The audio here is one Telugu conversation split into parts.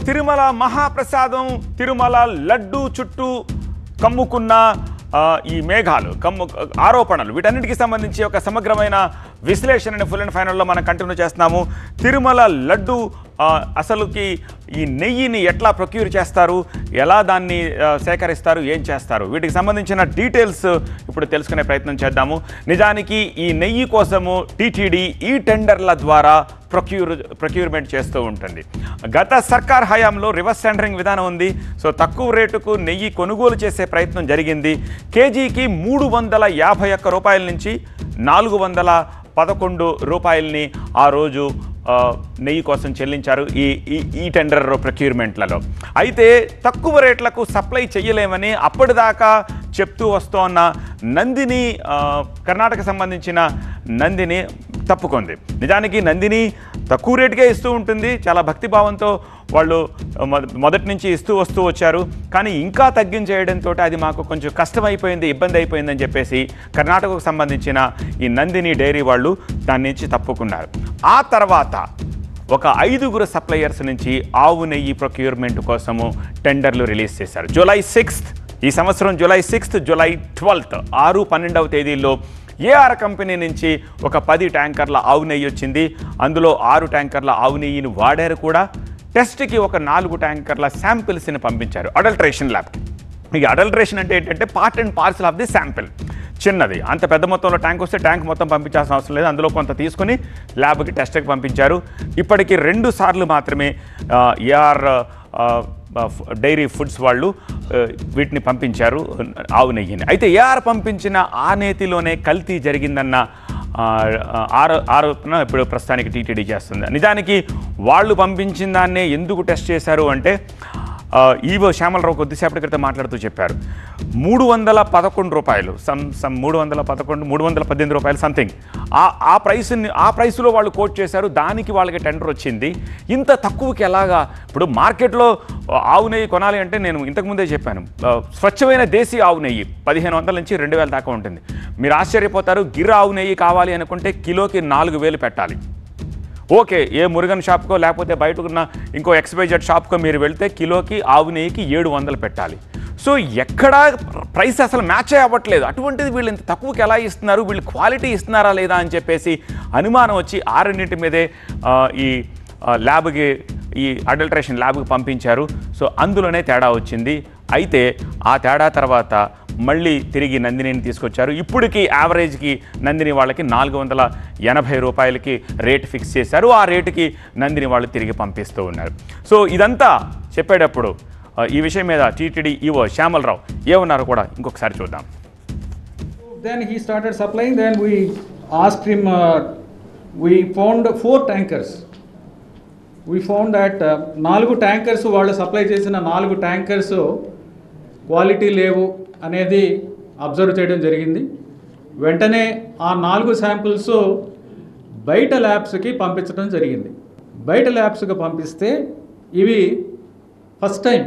తిరుమల మహాప్రసాదం తిరుమల లడ్డు చుట్టూ కమ్ముకున్న ఈ మేఘాలు ఆరోపణలు వీటన్నిటికీ సంబంధించి ఒక సమగ్రమైన విశ్లేషణని ఫుల్ అండ్ ఫైనల్లో మనం కంటిన్యూ చేస్తున్నాము. తిరుమల లడ్డు అసలుకి ఈ నెయ్యిని ఎట్లా ప్రొక్యూర్ చేస్తారు, ఎలా దాన్ని సేకరిస్తారు, ఏం చేస్తారు, వీటికి సంబంధించిన డీటెయిల్స్ ఇప్పుడు తెలుసుకునే ప్రయత్నం చేద్దాము. నిజానికి ఈ నెయ్యి కోసము టీటీడీ ఈ టెండర్ల ద్వారా ప్రొక్యూర్మెంట్ చేస్తూ ఉంటుంది. గత సర్కార్ హయాంలో రివర్స్ టెండరింగ్ విధానం ఉంది. సో తక్కువ రేటుకు నెయ్యి కొనుగోలు చేసే ప్రయత్నం జరిగింది. కేజీకి 351 రూపాయల నుంచి 411 రూపాయలని ఆ రోజు నెయ్యి కోసం చెల్లించారు ఈ టెండర్ ప్రొక్యూర్మెంట్లలో. అయితే తక్కువ రేట్లకు సప్లై చేయలేమని అప్పటిదాకా చెప్తూ వస్తోన్న నందిని, కర్ణాటక సంబంధించిన నందిని తప్పుకుంది. నిజానికి నందిని తక్కువ రేటుకే ఇస్తూ ఉంటుంది. చాలా భక్తిభావంతో వాళ్ళు మొదటి నుంచి ఇస్తూ వస్తూ వచ్చారు. కానీ ఇంకా తగ్గించేయడంతో అది మాకు కొంచెం కష్టమైపోయింది, ఇబ్బంది అయిపోయిందని చెప్పేసి కర్ణాటకకు సంబంధించిన ఈ నందిని డైరీ వాళ్ళు దాని నుంచి తప్పుకున్నారు. ఆ తర్వాత ఒక 5 సప్లయర్స్ నుంచి ఆవు నెయ్యి ప్రొక్యూర్మెంట్ కోసము టెండర్లు రిలీజ్ చేశారు. జూలై 6 ఈ సంవత్సరం జూలై 6, జూలై 12 6-12 తేదీల్లో ఏఆర్ కంపెనీ నుంచి ఒక 10 ట్యాంకర్ల ఆవు నెయ్యి వచ్చింది. అందులో 6 ట్యాంకర్ల ఆవు నెయ్యిని వాడారు కూడా. టెస్ట్కి ఒక 4 ట్యాంకర్ల శాంపిల్స్ని పంపించారు అడల్ట్రేషన్ ల్యాబ్కి. ఈ అడల్ట్రేషన్ అంటే ఏంటంటే part and parcel of the sample. చిన్నది, అంత పెద్ద మొత్తంలో ట్యాంక్ వస్తే ట్యాంక్ మొత్తం పంపించాల్సిన అవసరం లేదు. అందులో కొంత తీసుకుని ల్యాబ్కి టెస్ట్కి పంపించారు. ఇప్పటికి 2 సార్లు మాత్రమే ఏఆర్ డైరీ ఫుడ్స్ వాళ్ళు వీటిని పంపించారు, ఆవు నెయ్యిని. అయితే ఏఆర్ పంపించిన ఆ నేతిలోనే కల్తీ జరిగిందన్న ఆరోపణ ఇప్పుడు ప్రస్తుతానికి టీటీడీ చేస్తుంది. నిజానికి వాళ్ళు పంపించిన దాన్నే ఎందుకు టెస్ట్ చేశారు అంటే ఈవో శ్యామలరావు కొద్దిసేపటి క్రితం మాట్లాడుతూ చెప్పారు. 311 రూపాయలు, 318 రూపాయలు సంథింగ్ ఆ ప్రైస్లో వాళ్ళు కోట్ చేశారు. దానికి వాళ్ళకి టెండర్ వచ్చింది. ఇంత తక్కువకి ఎలాగా? ఇప్పుడు మార్కెట్లో ఆవు నెయ్యి కొనాలి అంటే నేను ఇంతకుముందే చెప్పాను, స్వచ్ఛమైన దేశీ ఆవు నెయ్యి 1500 నుంచి 2000 దాకా ఉంటుంది. మీరు ఆశ్చర్యపోతారు. గిర్ ఆవు నెయ్యి కావాలి అనుకుంటే కిలోకి 4000 పెట్టాలి. ఓకే, ఏ మురుగన్ షాప్కో లేకపోతే బయట ఉన్న ఇంకో XYZ షాప్కో మీరు వెళ్తే కిలోకి ఆవు నెయ్యికి 700 పెట్టాలి. సో ఎక్కడా ప్రైస్ అసలు మ్యాచ్ అవ్వట్లేదు. అటువంటిది వీళ్ళు ఇంత తక్కువకి ఎలా ఇస్తున్నారు, వీళ్ళు క్వాలిటీ ఇస్తున్నారా లేదా అని చెప్పేసి అనుమానం వచ్చి ఆ రెండింటి మీదే ఈ ల్యాబ్కి, ఈ అడల్ట్రేషన్ ల్యాబ్కి పంపించారు. సో అందులోనే తేడా వచ్చింది. అయితే ఆ తేడా తర్వాత మళ్ళీ తిరిగి నందినిని తీసుకొచ్చారు. ఇప్పటికి యావరేజ్కి నందిని వాళ్ళకి 480 రూపాయలకి రేట్ ఫిక్స్ చేశారు. ఆ రేటుకి నందిని వాళ్ళు తిరిగి పంపిస్తూ ఉన్నారు. సో ఇదంతా చెప్పేటప్పుడు ఈ విషయం మీద టీటీడీ ఈవో శ్యామలరావు ఏమన్నారు కూడా ఇంకొకసారి చూద్దాం. Then he started supplying. Then we asked him, we found 4 tankers. We found that 4 tankers వాళ్ళు సప్లై చేసిన 4 tankers క్వాలిటీ లేవు అనేది అబ్జర్వ్ చేయడం జరిగింది. వెంటనే ఆ 4 శాంపిల్స్ బయట ల్యాబ్స్కి పంపించడం జరిగింది. బయట ల్యాబ్స్కి పంపిస్తే ఇవి ఫస్ట్ టైం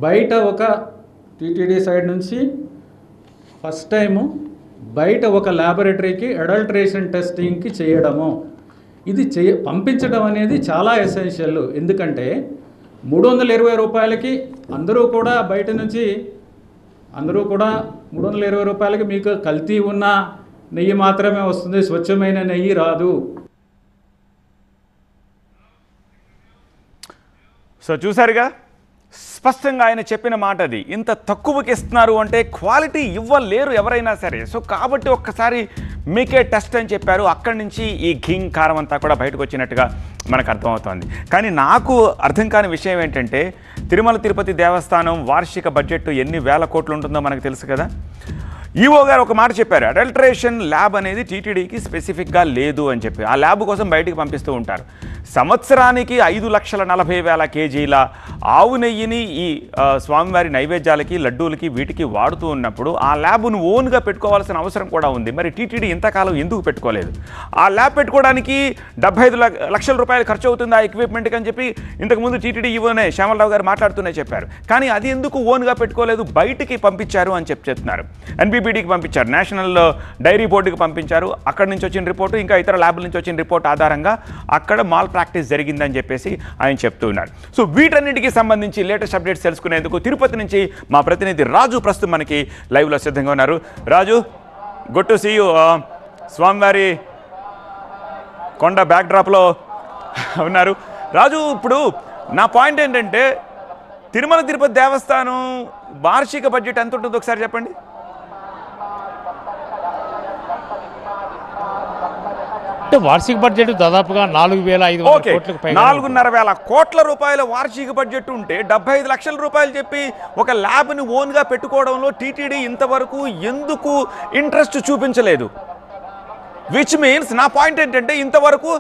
బయట ఒక టీటీడీ సైడ్ నుంచి ఫస్ట్ టైము బయట ఒక ల్యాబొరేటరీకి అడల్ట్రేషన్ టెస్టింగ్కి చేయడము, ఇది పంపించడం అనేది చాలా ఎసెన్షియల్. ఎందుకంటే 320 రూపాయలకి అందరూ కూడా 320 రూపాయలకి మీకు కల్తీ ఉన్న నెయ్యి మాత్రమే వస్తుంది, స్వచ్ఛమైన నెయ్యి రాదు. సో చూసారుగా, స్పష్టంగా ఆయన చెప్పిన మాట అది. ఇంత తక్కువకి ఇస్తున్నారు అంటే క్వాలిటీ ఇవ్వలేరు ఎవరైనా సరే. సో కాబట్టి ఒక్కసారి మీకే టెస్ట్ అని చెప్పారు. అక్కడి నుంచి ఈ ఘింగ్ కారం అంతా కూడా బయటకు వచ్చినట్టుగా మనకు అర్థమవుతోంది. కానీ నాకు అర్థం కాని విషయం ఏంటంటే, తిరుమల తిరుపతి దేవస్థానం వార్షిక బడ్జెట్ ఎన్ని వేల కోట్లు ఉంటుందో మనకు తెలుసు కదా. ఈవో గారు ఒక మాట చెప్పారు, అడల్ట్రేషన్ ల్యాబ్ అనేది టీటీడీకి స్పెసిఫిక్గా లేదు అని చెప్పి ఆ ల్యాబ్ కోసం బయటికి పంపిస్తూ ఉంటారు. సంవత్సరానికి 5,40,000 కేజీల ఆవు నెయ్యిని ఈ స్వామివారి నైవేద్యాలకి, లడ్డూలకి, వీటికి వాడుతూ ఉన్నప్పుడు ఆ ల్యాబ్ను ఓన్గా పెట్టుకోవాల్సిన అవసరం కూడా ఉంది. మరి టీటీడీ ఇంతకాలం ఎందుకు పెట్టుకోలేదు? ఆ ల్యాబ్ పెట్టుకోవడానికి 75 లక్షల రూపాయలు ఖర్చు అవుతుంది ఆ ఎక్విప్మెంట్కి అని చెప్పి ఇంతకుముందు టీటీడీ ఈవోనే శ్యామలరావు గారు మాట్లాడుతూనే చెప్పారు. కానీ అది ఎందుకు ఓన్గా పెట్టుకోలేదు, బయటికి పంపించారు అని చెప్తున్నారు. NBBDకి పంపించారు, నేషనల్ డైరీ బోర్డుకి పంపించారు. అక్కడి నుంచి వచ్చిన రిపోర్టు, ఇంకా ఇతర ల్యాబ్ల నుంచి వచ్చిన రిపోర్ట్ ఆధారంగా అక్కడ ప్రాక్టీస్ జరిగిందని చెప్పేసి ఆయన చెప్తూ ఉన్నారు. సో వీటన్నిటికీ సంబంధించి లేటెస్ట్ అప్డేట్స్ తెలుసుకునేందుకు తిరుపతి నుంచి మా ప్రతినిధి రాజు ప్రస్తుతం మనకి లైవ్లో సిద్ధంగా ఉన్నారు. రాజు, గుడ్ టు సీ యూ. స్వామివారి కొండ బ్యాక్డ్రాప్లో ఉన్నారు. రాజు, ఇప్పుడు నా పాయింట్ ఏంటంటే తిరుమల తిరుపతి దేవస్థానం వార్షిక బడ్జెట్ ఎంత ఉంటుందో ఒకసారి చెప్పండి. వార్షిక బడ్జెట్ దాదాపుగా 4,500 కోట్లకు పైగా 4,500 కోట్ల రూపాయల వార్షిక బడ్జెట్ ఉంటే 75 లక్షల రూపాయలు చెప్పి ఒక ల్యాబ్ని ఓన్గా పెట్టుకోవడంలో టీటీడీ ఇంతవరకు ఎందుకు ఇంట్రెస్ట్ చూపించలేదు? విచ్ మీన్స్ నా పాయింట్ ఏంటంటే ఇంతవరకు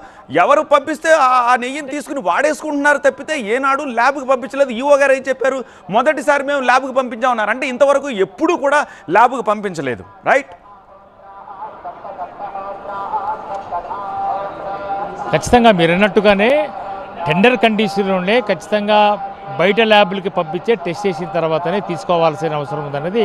ఎవరు పంపిస్తే ఆ నెయ్యిని తీసుకుని వాడేసుకుంటున్నారు తప్పితే ఏనాడు ల్యాబ్కి పంపించలేదు. ఈఓ గారు ఏం చెప్పారు, మొదటిసారి మేము ల్యాబ్కి పంపించామన్నారు. అంటే ఇంతవరకు ఎప్పుడూ కూడా ల్యాబ్కి పంపించలేదు, రైట్? ఖచ్చితంగా మీరు అన్నట్టుగానే టెండర్ కండిషన్లోనే ఖచ్చితంగా బయట ల్యాబులకి పంపించే టెస్ట్ చేసిన తర్వాతనే తీసుకోవాల్సిన అవసరం ఉందన్నది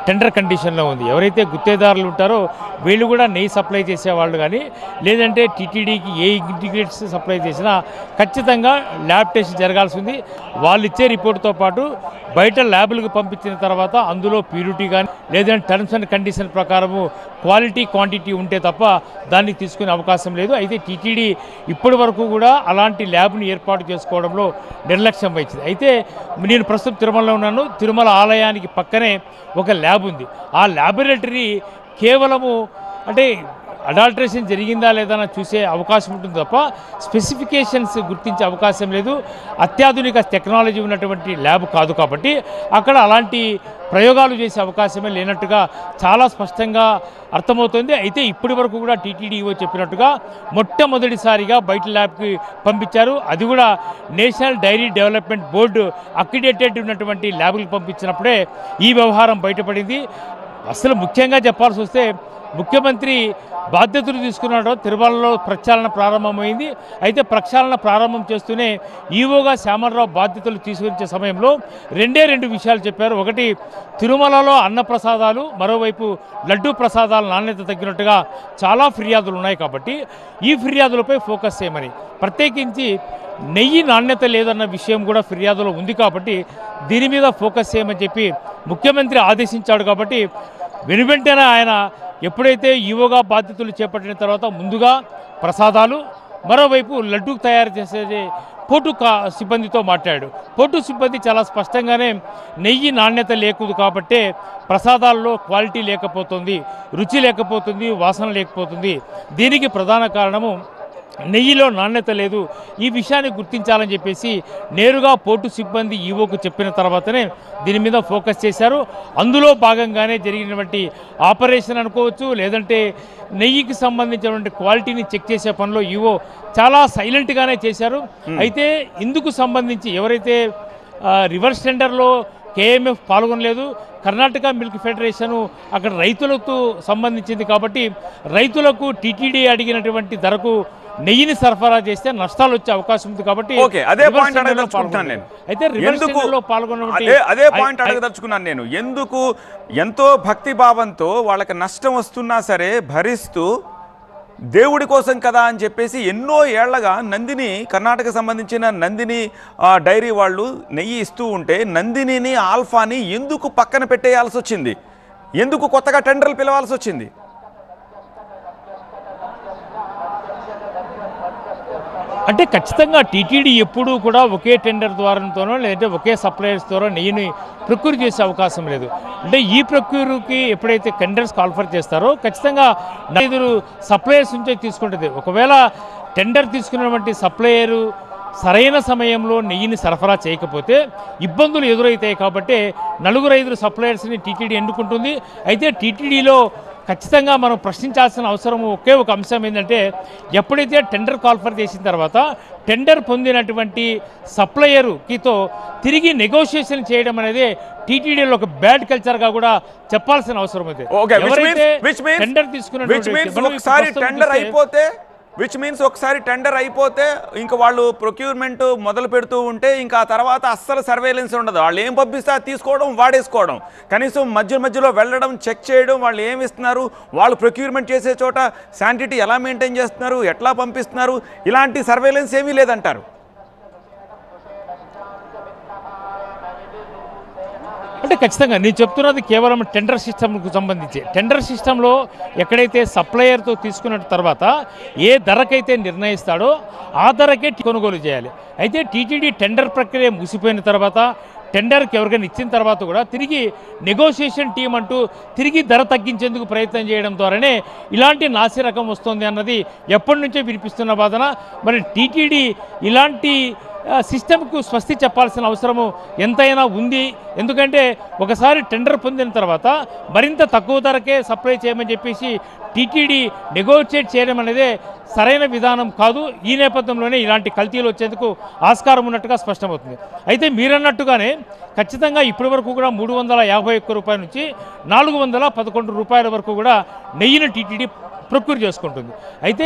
టెండర్ కండిషన్లో ఉంది. ఎవరైతే గుత్తేదారులు ఉంటారో వీళ్ళు కూడా నెయ్యి సప్లై చేసేవాళ్ళు కానీ లేదంటే టీటీడీకి ఏ ఇంటిగ్రేట్స్ సప్లై చేసినా ఖచ్చితంగా ల్యాబ్ టెస్ట్ జరగాల్సి ఉంది. వాళ్ళు ఇచ్చే రిపోర్ట్తో పాటు బయట ల్యాబులకు పంపించిన తర్వాత అందులో ప్యూరిటీ కానీ లేదంటే టర్మ్స్ అండ్ కండిషన్ ప్రకారము క్వాలిటీ క్వాంటిటీ ఉంటే తప్ప దాన్ని తీసుకునే అవకాశం లేదు. అయితే టీటీడీ ఇప్పటి వరకు కూడా అలాంటి ల్యాబ్ని ఏర్పాటు చేసుకోవడంలో నిర్లక్ష్యం వహించింది. అయితే నేను ప్రస్తుతం తిరుమలలో ఉన్నాను. తిరుమల ఆలయానికి పక్కనే ఒక ల్యాబ్ ఉంది. ఆ ల్యాబొరేటరీ కేవలము అంటే అడాల్ట్రేషన్ జరిగిందా లేదా చూసే అవకాశం ఉంటుంది తప్ప స్పెసిఫికేషన్స్ గుర్తించే అవకాశం లేదు. అత్యాధునిక టెక్నాలజీ ఉన్నటువంటి ల్యాబ్ కాదు కాబట్టి అక్కడ అలాంటి ప్రయోగాలు చేసే అవకాశమే లేనట్టుగా చాలా స్పష్టంగా అర్థమవుతుంది. అయితే ఇప్పటి వరకు కూడా టీటీడీఓ చెప్పినట్టుగా మొట్టమొదటిసారిగా బయట ల్యాబ్కి పంపించారు. అది కూడా national dairy development board accredited ఉన్నటువంటి ల్యాబ్కి పంపించినప్పుడే ఈ వ్యవహారం బయటపడింది. అసలు ముఖ్యంగా చెప్పాల్సి వస్తే ముఖ్యమంత్రి బాధ్యతలు తీసుకున్నాడు. తిరుమలలో ప్రక్షాళన ప్రారంభమైంది. అయితే ప్రక్షాళన ప్రారంభం చేస్తూనే ఈవోగా శ్యామలరావు బాధ్యతలు తీసుకునే సమయంలో రెండు విషయాలు చెప్పారు. ఒకటి, తిరుమలలో అన్న ప్రసాదాలు, మరోవైపు లడ్డూ ప్రసాదాల నాణ్యత తగ్గినట్టుగా చాలా ఫిర్యాదులు ఉన్నాయి కాబట్టి ఈ ఫిర్యాదులపై ఫోకస్ చేయమని, ప్రత్యేకించి నెయ్యి నాణ్యత లేదన్న విషయం కూడా ఫిర్యాదులో ఉంది కాబట్టి దీని మీద ఫోకస్ చేయమని చెప్పి ముఖ్యమంత్రి ఆదేశించాడు. కాబట్టి వెనువెంటనే ఆయన ఎప్పుడైతే ఈవోగా బాధ్యతలు చేపట్టిన తర్వాత ముందుగా ప్రసాదాలు, మరోవైపు లడ్డూ తయారు చేసే పోటు సిబ్బందితో మాట్లాడాడు. పోటు సిబ్బంది చాలా స్పష్టంగానే నెయ్యి నాణ్యత లేకుదు కాబట్టే ప్రసాదాల్లో క్వాలిటీ లేకపోతుంది, రుచి లేకపోతుంది, వాసన లేకపోతుంది. దీనికి ప్రధాన కారణము నెయ్యిలో నాణ్యత లేదు. ఈ విషయాన్ని గుర్తించాలని చెప్పేసి నేరుగా పోర్టు సిబ్బంది ఈవోకు చెప్పిన తర్వాతనే దీని మీద ఫోకస్ చేశారు. అందులో భాగంగానే జరిగినటువంటి ఆపరేషన్ అనుకోవచ్చు, లేదంటే నెయ్యికి సంబంధించినటువంటి క్వాలిటీని చెక్ చేసే పనిలో ఈవో చాలా సైలెంట్గానే చేశారు. అయితే ఇందుకు సంబంధించి ఎవరైతే రివర్స్ టెండర్లో కేఎంఎఫ్ పాల్గొనలేదు, కర్ణాటక మిల్క్ ఫెడరేషను అక్కడ రైతులకు సంబంధించింది కాబట్టి రైతులకు టీటీడీ అడిగినటువంటి ధరకు నెయ్యిని సరఫరా చేస్తే నష్టాలు వచ్చే అవకాశం ఉంది కాబట్టి అదే పాయింట్ అడగదలుచుకున్నాను నేను. అయితే అదే పాయింట్ అడగదలుచుకున్నాను నేను. ఎందుకు ఎంతో భక్తి భావంతో వాళ్ళకి నష్టం వస్తున్నా సరే భరిస్తూ దేవుడి కోసం కదా అని చెప్పేసి ఎన్నో ఏళ్లగా నందిని, కర్ణాటక సంబంధించిన నందిని డైరీ వాళ్ళు నెయ్యి ఇస్తూ ఉంటే నందినిని, ఆల్ఫాని ఎందుకు పక్కన పెట్టేయాల్సి వచ్చింది? ఎందుకు కొత్తగా టెండర్లు పిలవాల్సి వచ్చింది? అంటే ఖచ్చితంగా టీటీడీ ఎప్పుడూ కూడా ఒకే టెండర్ ద్వారాతోనో లేదంటే ఒకే సప్లయర్స్ ద్వారా నెయ్యిని ప్రొక్యూర్ చేసే అవకాశం లేదు. అంటే ఈ ప్రొక్యూర్కి ఎప్పుడైతే టెండర్స్ కాల్ఫర్ చేస్తారో ఖచ్చితంగా 5 సప్లయర్స్ నుంచే తీసుకుంటుంది. ఒకవేళ టెండర్ తీసుకున్నటువంటి సప్లయరు సరైన సమయంలో నెయ్యిని సరఫరా చేయకపోతే ఇబ్బందులు ఎదురవుతాయి కాబట్టి 4-5 సప్లయర్స్ని టీటీడీ ఎన్నుకుంటుంది. అయితే టీటీడీలో ఖచ్చితంగా మనం ప్రశ్నించాల్సిన అవసరం ఒకే ఒక అంశం ఏంటంటే, ఎప్పుడైతే టెండర్ కాల్ఫర్ చేసిన తర్వాత టెండర్ పొందినటువంటి సప్లయర్కితో తిరిగి నెగోషియేషన్ చేయడం అనేది టీటీడీలో ఒక బ్యాడ్ కల్చర్గా కూడా చెప్పాల్సిన అవసరం ఉంది. టెండర్ అయిపోతే విచ్ మీన్స్ ఒకసారి టెండర్ అయిపోతే ఇంకా వాళ్ళు ప్రొక్యూర్మెంట్ మొదలు పెడుతూ ఉంటే ఇంకా ఆ తర్వాత అస్సలు సర్వేలెన్స్ ఉండదు. వాళ్ళు ఏం పంపిస్తే అది తీసుకోవడం, వాడేసుకోవడం. కనీసం మధ్యలో వెళ్ళడం, చెక్ చేయడం, వాళ్ళు ఏమి ఇస్తున్నారు, వాళ్ళు ప్రొక్యూర్మెంట్ చేసే చోట శానిటీ ఎలా మెయింటైన్ చేస్తున్నారు, ఎట్లా పంపిస్తున్నారు, ఇలాంటి సర్వేలెన్స్ ఏమీ లేదంటారు. అంటే ఖచ్చితంగా నేను చెప్తున్నది కేవలం టెండర్ సిస్టమ్కు సంబంధించి. టెండర్ సిస్టంలో ఎక్కడైతే సప్లయర్తో తీసుకున్న తర్వాత ఏ ధరకైతే నిర్ణయిస్తాడో ఆ ధరకే కొనుగోలు చేయాలి. అయితే టీటీడీ టెండర్ ప్రక్రియ ముగిసిపోయిన తర్వాత, టెండర్కి ఎవరికైనా ఇచ్చిన తర్వాత కూడా తిరిగి నెగోషియేషన్ టీం అంటూ తిరిగి ధర తగ్గించేందుకు ప్రయత్నం చేయడం ద్వారానే ఇలాంటి నాసిరకం వస్తుంది అన్నది ఎప్పటి నుంచో వినిపిస్తున్న వాదన. మరి టీటీడీ ఇలాంటి సిస్టమ్కు స్వస్తి చెప్పాల్సిన అవసరము ఎంతైనా ఉంది. ఎందుకంటే ఒకసారి టెండర్ పొందిన తర్వాత మరింత తక్కువ ధరకే సప్లై చేయమని చెప్పేసి టీటీడీ నెగోషియేట్ చేయడం అనేదే సరైన విధానం కాదు. ఈ నేపథ్యంలోనే ఇలాంటి కల్తీలు వచ్చేందుకు ఆస్కారం ఉన్నట్టుగా స్పష్టమవుతుంది. అయితే మీరన్నట్టుగానే ఖచ్చితంగా ఇప్పటి వరకు కూడా 351 రూపాయల నుంచి 411 రూపాయల వరకు కూడా నెయ్యిని టీటీడీ ప్రొక్యూర్ చేసుకుంటుంది. అయితే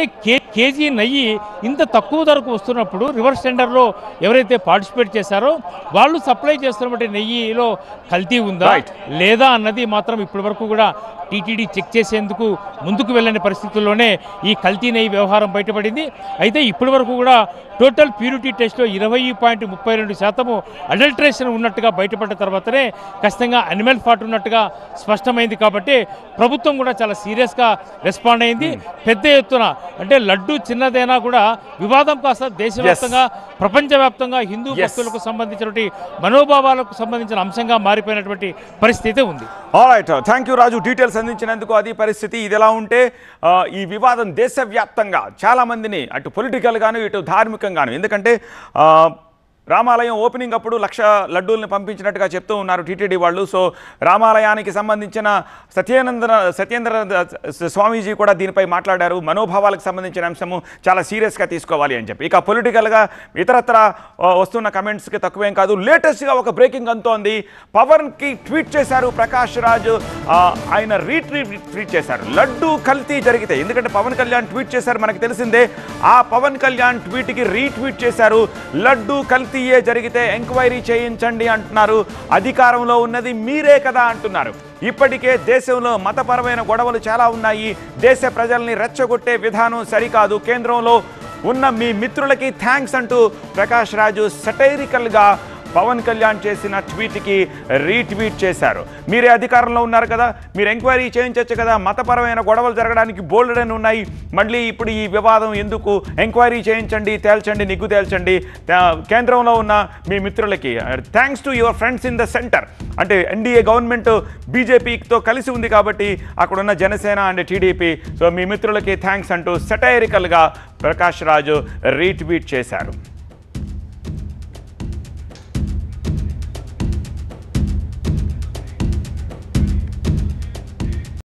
కేజీ నెయ్యి ఇంత తక్కువ ధరకు వస్తున్నప్పుడు రివర్స్ టెండర్లో ఎవరైతే పార్టిసిపేట్ చేశారో వాళ్ళు సప్లై చేస్తున్నటువంటి నెయ్యిలో కల్తీ ఉందా లేదా అన్నది మాత్రం ఇప్పటి వరకు కూడా టీటీడీ చెక్ చేసేందుకు ముందుకు వెళ్ళని పరిస్థితుల్లోనే ఈ కల్తీ నెయ్యి వ్యవహారం బయటపడింది. అయితే ఇప్పటి వరకు కూడా టోటల్ ప్యూరిటీ టెస్ట్లో 20.32% అడల్ట్రేషన్ ఉన్నట్టుగా బయటపడ్డ తర్వాతనే ఖచ్చితంగా అనిమల్ ఫ్యాట్ ఉన్నట్టుగా స్పష్టమైంది. కాబట్టి ప్రభుత్వం కూడా చాలా సీరియస్గా రెస్పాండ్ అయింది. పెద్ద ఎత్తున అంటే లడ్డు చిన్నదైనా కూడా వివాదం కాస్త దేశవ్యాప్తంగా, ప్రపంచవ్యాప్తంగా హిందూ భక్తులకు సంబంధించినటువంటి మనోభావాలకు సంబంధించిన అంశంగా మారిపోయినటువంటి పరిస్థితి ఉంది. Alright, thank you Raju, details అందించినందుకు. అది పరిస్థితి. ఇది ఎలా ఉంటే ఈ వివాదం దేశవ్యాప్తంగా చాలామందిని అటు పొలిటికల్గాను ఇటు ధార్మికంగాను, ఎందుకంటే రామాలయం ఓపెనింగ్ అప్పుడు 1,00,000 లడ్డూల్ని పంపించినట్టుగా చెప్తూ ఉన్నారు టీటీడీ వాళ్ళు. సో రామాలయానికి సంబంధించిన సత్యేంద్ర స్వామీజీ కూడా దీనిపై మాట్లాడారు. మనోభావాలకు సంబంధించిన అంశము చాలా సీరియస్గా తీసుకోవాలి అని చెప్పి. ఇక పొలిటికల్గా ఇతరత్ర వస్తున్న కమెంట్స్కి తక్కువేం కాదు. లేటెస్ట్గా ఒక బ్రేకింగ్ అంతోంది. పవన్కి ట్వీట్ చేశారు ప్రకాష్ రాజ్. ఆయన రీట్వీట్ చేశారు. లడ్డూ కల్తీ జరిగితే, ఎందుకంటే పవన్ కళ్యాణ్ ట్వీట్ చేశారు మనకు తెలిసిందే, ఆ పవన్ కళ్యాణ్ ట్వీట్కి రీట్వీట్ చేశారు. లడ్డూ కల్తీ జరిగితే ఎంక్వైరీ చేయించండి అంటున్నారు. అధికారంలో ఉన్నది మీరే కదా అంటున్నారు. ఇప్పటికే దేశంలో మతపరమైన గొడవలు చాలా ఉన్నాయి. దేశ ప్రజల్ని రెచ్చగొట్టే విధానం సరికాదు. కేంద్రంలో ఉన్న మీ మిత్రులకి థ్యాంక్స్ అంటూ ప్రకాష్ రాజు సటైరికల్గా పవన్ కళ్యాణ్ చేసిన ట్వీట్కి రీట్వీట్ చేశారు. మీరే అధికారంలో ఉన్నారు కదా, మీరు ఎంక్వైరీ చేయించవచ్చు కదా, మతపరమైన గొడవలు జరగడానికి బోల్డెన్ ఉన్నాయి, మళ్ళీ ఇప్పుడు ఈ వివాదం ఎందుకు, ఎంక్వైరీ చేయించండి, తేల్చండి, నిగ్గు తేల్చండి. కేంద్రంలో ఉన్న మీ మిత్రులకి thanks to your friends in the centre. అంటే ఎన్డీఏ గవర్నమెంట్ బీజేపీతో కలిసి ఉంది కాబట్టి అక్కడున్న జనసేన అండ్ టీడీపీ, సో మీ మిత్రులకి థ్యాంక్స్ అంటూ సటైరికల్గా ప్రకాష్ రాజు రీట్వీట్ చేశారు.